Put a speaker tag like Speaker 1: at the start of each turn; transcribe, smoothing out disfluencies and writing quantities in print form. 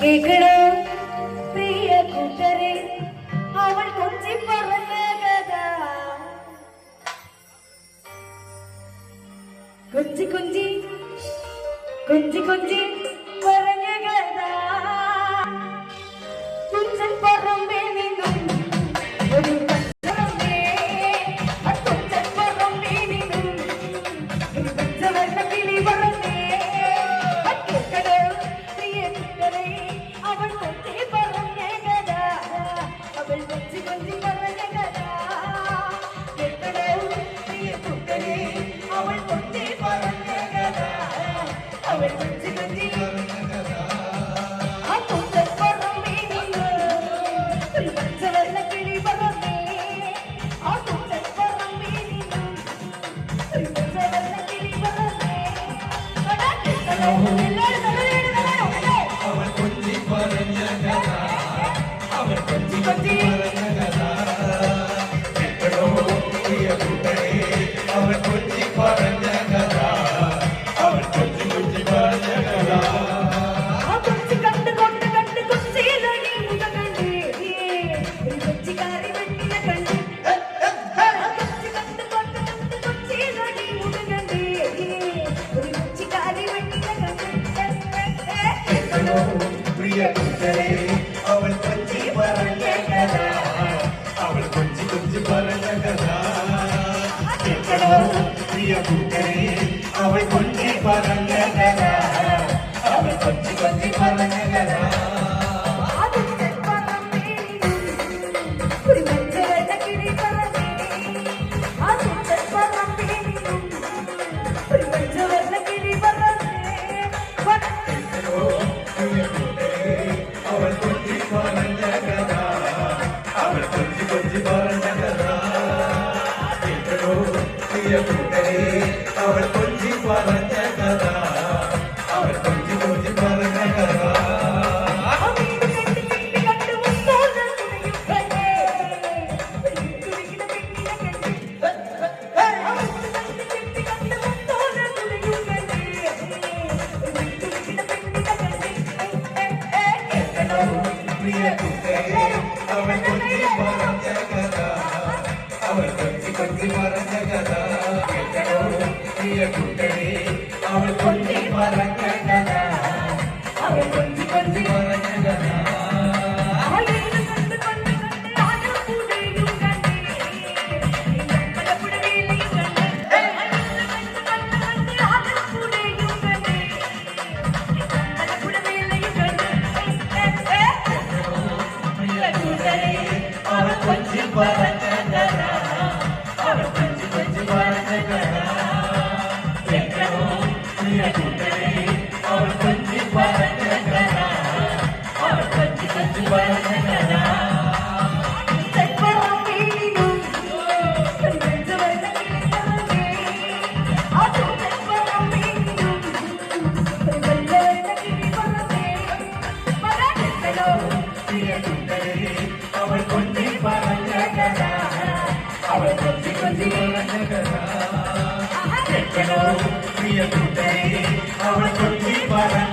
Speaker 1: കേക്കടോ പ്രിയ കൂട്ടരെ അവൾ കൊഞ്ചി പറഞ്ഞ കഥ കൊഞ്ചി കൊഞ്ചി കൊഞ്ചി കൊഞ്ചി പറഞ്ഞ കഥ തുഞ്ചൻ പറമ്പേ നിന്നും ഒരു
Speaker 2: അവൾ കൊഞ്ചി പറഞ്ഞ കഥ അവൾ കൊഞ്ചി കൊഞ്ചി പറഞ്ഞ കഥ അവൾ കൊഞ്ചി പറഞ്ഞ കഥ അവൾ കൊഞ്ചി കൊഞ്ചി പറഞ്ഞ കഥ അവൾ കൊഞ്ചി പറഞ്ഞ കഥ അവൾ കൊഞ്ചി കൊഞ്ചി പറഞ്ഞ കഥ അവൾ കൊഞ്ചി പറഞ്ഞ കഥ അവൾ കൊഞ്ചി കൊഞ്ചി പറഞ്ഞ കഥ അവൾ കൊഞ്ചി പറഞ്ഞ കഥ അവൾ കൊഞ്ചി കൊഞ്ചി പറഞ്ഞ കഥ അവൾ കൊഞ്ചി പറഞ്ഞ കഥ അവൾ കൊഞ്ചി കൊഞ്ചി പറഞ്ഞ കഥ അവൾ കൊഞ്ചി പറഞ്ഞ കഥ അവൾ കൊഞ്ചി കൊഞ്ചി പറഞ്ഞ കഥ കേൾക്കണോ പ്രിയ കൂട്ടരെ അവൾ കൊഞ്ചി പറഞ്ഞ